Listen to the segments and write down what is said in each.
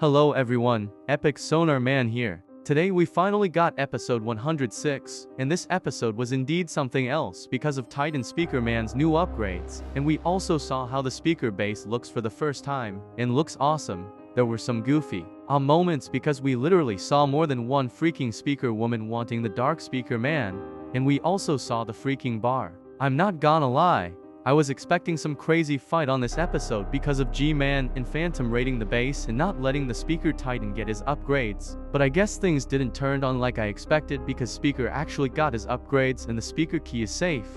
Hello everyone, Epic Sonar Man here. Today we finally got episode 106, and this episode was indeed something else because of Titan Speaker Man's new upgrades, and we also saw how the speaker base looks for the first time, and looks awesome. There were some goofy moments because we literally saw more than one freaking speaker woman wanting the Dark Speaker Man, and we also saw the freaking bar. I'm not gonna lie, I was expecting some crazy fight on this episode because of G-Man and Phantom raiding the base and not letting the Speaker Titan get his upgrades, but I guess things didn't turn on like I expected because Speaker actually got his upgrades and the speaker key is safe.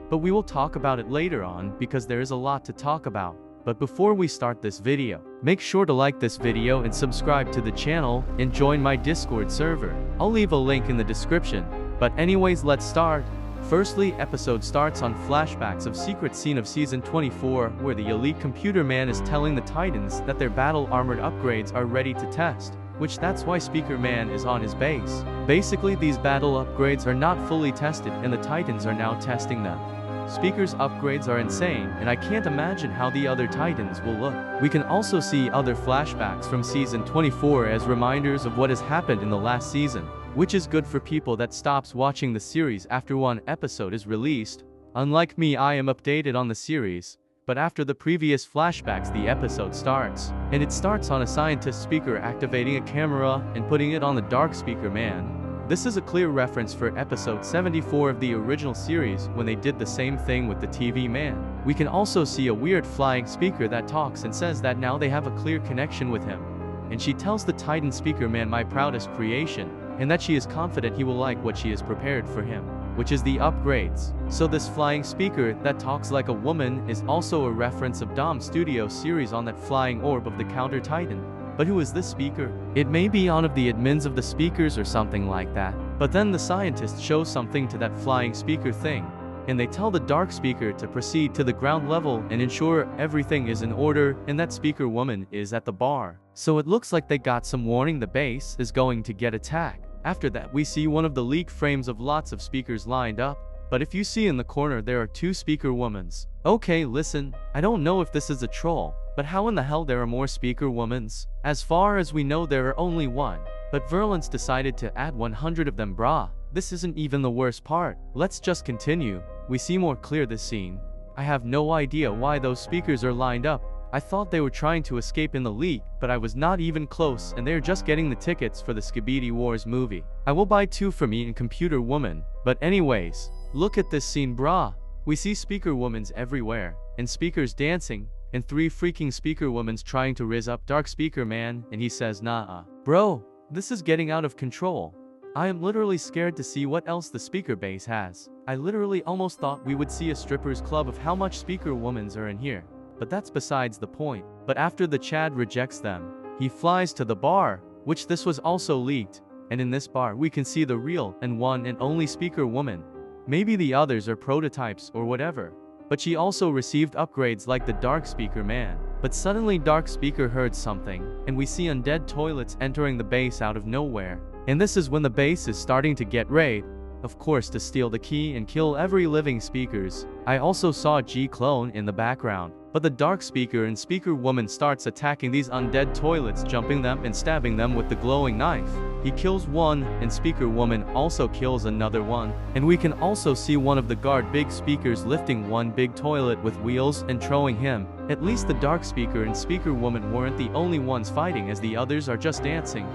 But we will talk about it later on because there is a lot to talk about. But before we start this video, make sure to like this video and subscribe to the channel and join my Discord server. I'll leave a link in the description. But anyways, let's start. Firstly, episode starts on flashbacks of secret scene of season 24 where the elite computer man is telling the Titans that their battle armored upgrades are ready to test, which that's why Speaker Man is on his base. Basically, these battle upgrades are not fully tested and the Titans are now testing them. Speaker's upgrades are insane, and I can't imagine how the other Titans will look. We can also see other flashbacks from season 24 as reminders of what has happened in the last season, which is good for people that stops watching the series after one episode is released. Unlike me, I am updated on the series, but after the previous flashbacks the episode starts, and it starts on a scientist speaker activating a camera and putting it on the Dark Speaker Man. This is a clear reference for episode 74 of the original series when they did the same thing with the TV man. We can also see a weird flying speaker that talks and says that now they have a clear connection with him. And she tells the Titan Speaker Man my proudest creation, and that she is confident he will like what she has prepared for him, which is the upgrades. So this flying speaker that talks like a woman is also a reference of Dom Studio series on that flying orb of the Counter Titan. But who is this speaker? It may be one of the admins of the speakers or something like that. But then the scientist shows something to that flying speaker thing, and they tell the Dark Speaker to proceed to the ground level and ensure everything is in order, and that speaker woman is at the bar. So it looks like they got some warning the base is going to get attacked. After that we see one of the leak frames of lots of speakers lined up, but if you see in the corner there are two speaker womans. Okay, listen, I don't know if this is a troll, but how in the hell there are more speaker womans? As far as we know there are only one, but Verlance decided to add 100 of them, brah. This isn't even the worst part. Let's just continue. We see more clear this scene. I have no idea why those speakers are lined up. I thought they were trying to escape in the leak, but I was not even close and they're just getting the tickets for the Skibidi Wars movie. I will buy 2 for me and Computer Woman. But anyways, look at this scene, brah. We see speaker womans everywhere, and speakers dancing, and 3 freaking speaker womans trying to riz up Dark Speaker Man, and he says nah. Bro, this is getting out of control. I am literally scared to see what else the speaker base has. I literally almost thought we would see a strippers club of how much speaker womans are in here. But that's besides the point. But after the Chad rejects them, he flies to the bar, which this was also leaked, and in this bar we can see the real and one and only speaker woman. Maybe the others are prototypes or whatever, but she also received upgrades like the Dark Speaker Man. But suddenly Dark Speaker heard something, and we see undead toilets entering the base out of nowhere. And this is when the base is starting to get raided, of course to steal the key and kill every living speakers. I also saw G-Clone in the background. But the Dark Speaker and Speaker Woman starts attacking these undead toilets, jumping them and stabbing them with the glowing knife. He kills one, and Speaker Woman also kills another one. And we can also see one of the guard big speakers lifting one big toilet with wheels and throwing him. At least the Dark Speaker and Speaker Woman weren't the only ones fighting, as the others are just dancing.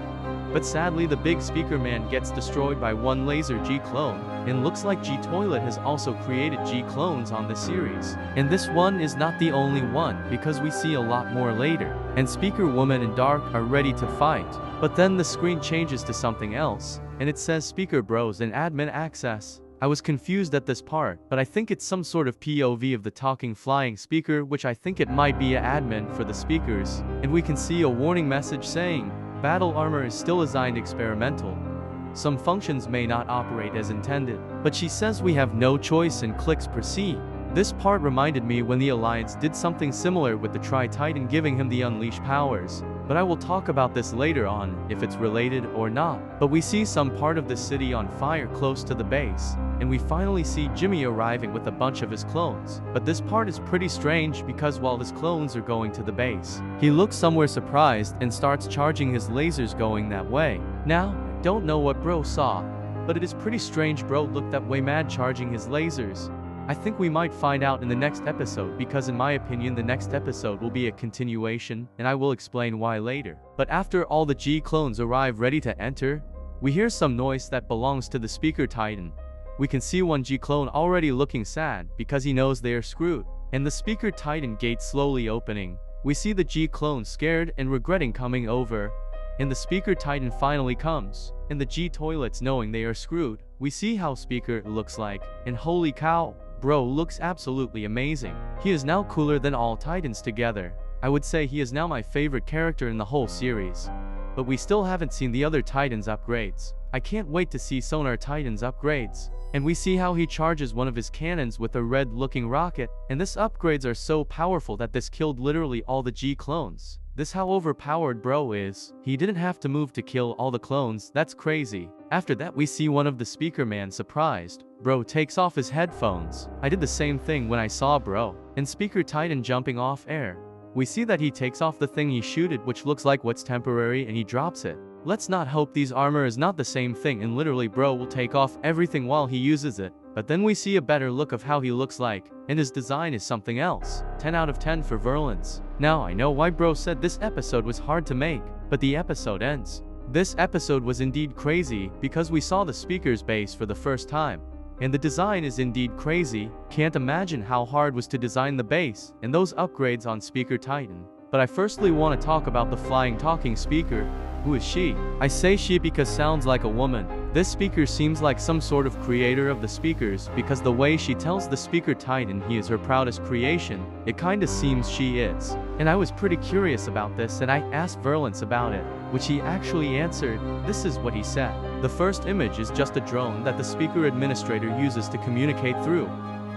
But sadly the big speaker man gets destroyed by one laser G-Clone, and looks like G-Toilet has also created G-Clones on the series. And this one is not the only one, because we see a lot more later. And Speaker Woman and Dark are ready to fight. But then the screen changes to something else, and it says Speaker Bros and Admin Access. I was confused at this part, but I think it's some sort of POV of the talking flying speaker, which I think it might be an admin for the speakers. And we can see a warning message saying, battle armor is still assigned experimental. Some functions may not operate as intended. But she says we have no choice and clicks proceed. This part reminded me when the Alliance did something similar with the Tri-Titan, giving him the Unleash powers. but I will talk about this later on, if it's related or not. But we see some part of the city on fire close to the base, and we finally see Jimmy arriving with a bunch of his clones. But this part is pretty strange because while his clones are going to the base, he looks somewhere surprised and starts charging his lasers going that way. Now, I don't know what bro saw, but it is pretty strange bro looked that way mad charging his lasers. I think we might find out in the next episode because in my opinion the next episode will be a continuation, and I will explain why later. But after all the G clones arrive ready to enter, we hear some noise that belongs to the Speaker Titan. We can see one G clone already looking sad because he knows they are screwed, and the Speaker Titan gate slowly opening. We see the G clone scared and regretting coming over, and the Speaker Titan finally comes, and the G toilets knowing they are screwed. We see how Speaker looks like, and holy cow, bro looks absolutely amazing. He is now cooler than all Titans together. I would say he is now my favorite character in the whole series. But we still haven't seen the other Titans upgrades. I can't wait to see Sonar Titans upgrades. And we see how he charges one of his cannons with a red looking rocket, and this upgrades are so powerful that this killed literally all the G clones. This how overpowered bro is. He didn't have to move to kill all the clones, that's crazy. After that we see one of the Speaker Man surprised. Bro takes off his headphones. I did the same thing when I saw bro. And Speaker Titan jumping off air. We see that he takes off the thing he shooted which looks like what's temporary and he drops it. Let's not hope these armor is not the same thing and literally bro will take off everything while he uses it. But then we see a better look of how he looks like, and his design is something else. 10 out of 10 for Verlins. Now I know why bro said this episode was hard to make, but the episode ends. This episode was indeed crazy because we saw the Speaker's base for the first time. And the design is indeed crazy. Can't imagine how hard was to design the base and those upgrades on Speaker Titan. But I firstly want to talk about the flying talking speaker. Who is she? I say she because sounds like a woman. This speaker seems like some sort of creator of the speakers because the way she tells the Speaker Titan he is her proudest creation, it kinda seems she is. And I was pretty curious about this and I asked Verlins about it, which he actually answered. This is what he said. The first image is just a drone that the Speaker Administrator uses to communicate through.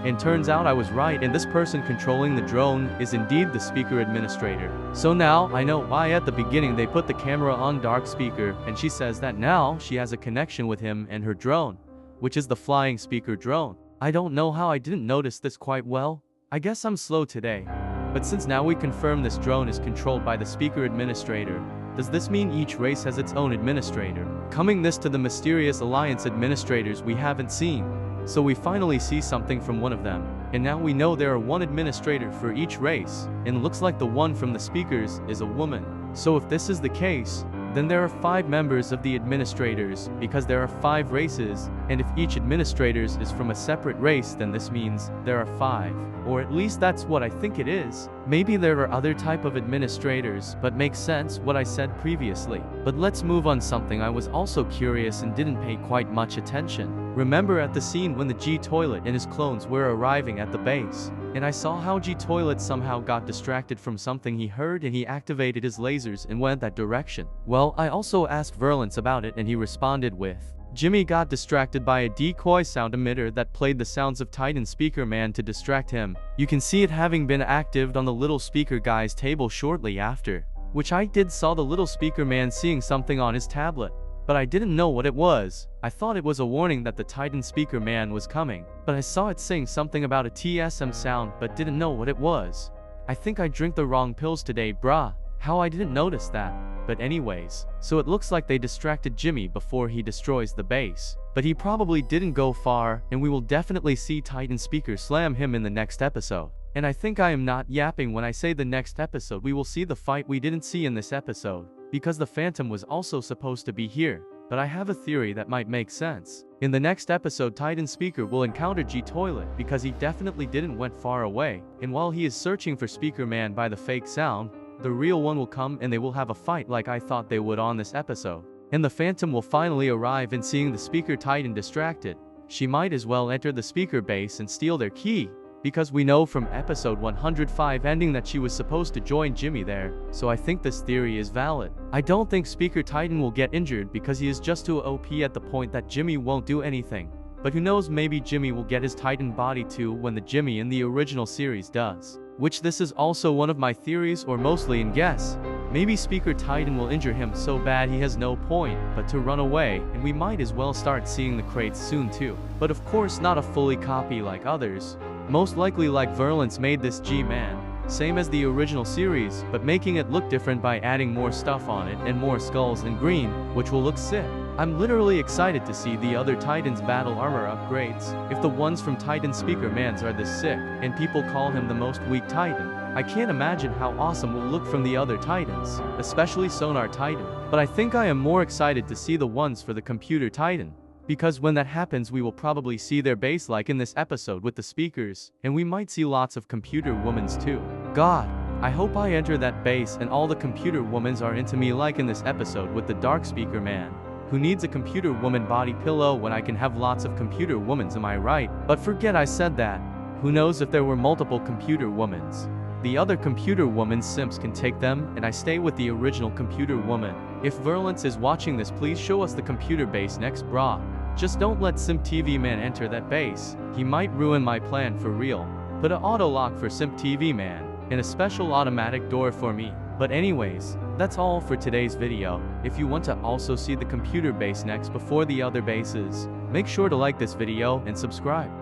And turns out I was right and this person controlling the drone is indeed the Speaker Administrator. So now I know why at the beginning they put the camera on Dark Speaker and she says that now she has a connection with him and her drone, which is the flying speaker drone. I don't know how I didn't notice this quite well. I guess I'm slow today. But since now we confirm this drone is controlled by the Speaker Administrator, does this mean each race has its own administrator? Coming this to the mysterious alliance administrators we haven't seen. So we finally see something from one of them, and now we know there are one administrator for each race, and looks like the one from the speakers is a woman. So if this is the case, then there are 5 members of the administrators, because there are 5 races, and if each administrators is from a separate race then this means there are 5. Or at least that's what I think it is. Maybe there are other type of administrators, but makes sense what I said previously. But let's move on something I was also curious and didn't pay quite much attention. Remember at the scene when the G Toilet and his clones were arriving at the base, and I saw how G Toilet somehow got distracted from something he heard and he activated his lasers and went that direction. Well, I also asked Verlins about it and he responded with, Jimmy got distracted by a decoy sound emitter that played the sounds of Titan Speaker Man to distract him. You can see it having been activated on the little speaker guy's table shortly after, which I did saw the little speaker man seeing something on his tablet. But I didn't know what it was. I thought it was a warning that the Titan Speaker Man was coming, but I saw it saying something about a TSM sound but didn't know what it was. I think I drank the wrong pills today, brah. How I didn't notice that. But anyways, so it looks like they distracted Jimmy before he destroys the base. But he probably didn't go far, and we will definitely see Titan Speaker slam him in the next episode. And I think I am not yapping when I say the next episode we will see the fight we didn't see in this episode, because the Phantom was also supposed to be here. But I have a theory that might make sense. In the next episode Titan Speaker will encounter G Toilet because he definitely didn't went far away, and while he is searching for Speaker Man by the fake sound, the real one will come and they will have a fight like I thought they would on this episode. And the Phantom will finally arrive, and seeing the Speaker Titan distracted, she might as well enter the speaker base and steal their key. Because we know from episode 105 ending that she was supposed to join Jimmy there, so I think this theory is valid. I don't think Speaker Titan will get injured because he is just too OP at the point that Jimmy won't do anything. But who knows, maybe Jimmy will get his Titan body too when the Jimmy in the original series does. Which this is also one of my theories or mostly in guess. Maybe Speaker Titan will injure him so bad he has no point but to run away, and we might as well start seeing the crates soon too. But of course not a fully copy like others. Most likely like Verlance made this G-Man, same as the original series, but making it look different by adding more stuff on it and more skulls in green, which will look sick. I'm literally excited to see the other Titans battle armor upgrades. If the ones from Titan Speaker Mans are this sick, and people call him the most weak Titan, I can't imagine how awesome will look from the other Titans, especially Sonar Titan. But I think I am more excited to see the ones for the Computer Titan. Because when that happens we will probably see their base like in this episode with the speakers, and we might see lots of Computer Womans too. God, I hope I enter that base and all the Computer Womans are into me like in this episode with the Dark Speaker Man. Who needs a Computer Woman body pillow when I can have lots of Computer Womans, am I right? But forget I said that. Who knows if there were multiple Computer Womans. The other Computer Woman simps can take them, and I stay with the original Computer Woman. If Verlance is watching this, please show us the computer base next, brah. Just don't let Simp TV Man enter that base. He might ruin my plan for real. Put a auto lock for Simp TV Man, and a special automatic door for me. But anyways, that's all for today's video. If you want to also see the computer base next before the other bases, make sure to like this video and subscribe.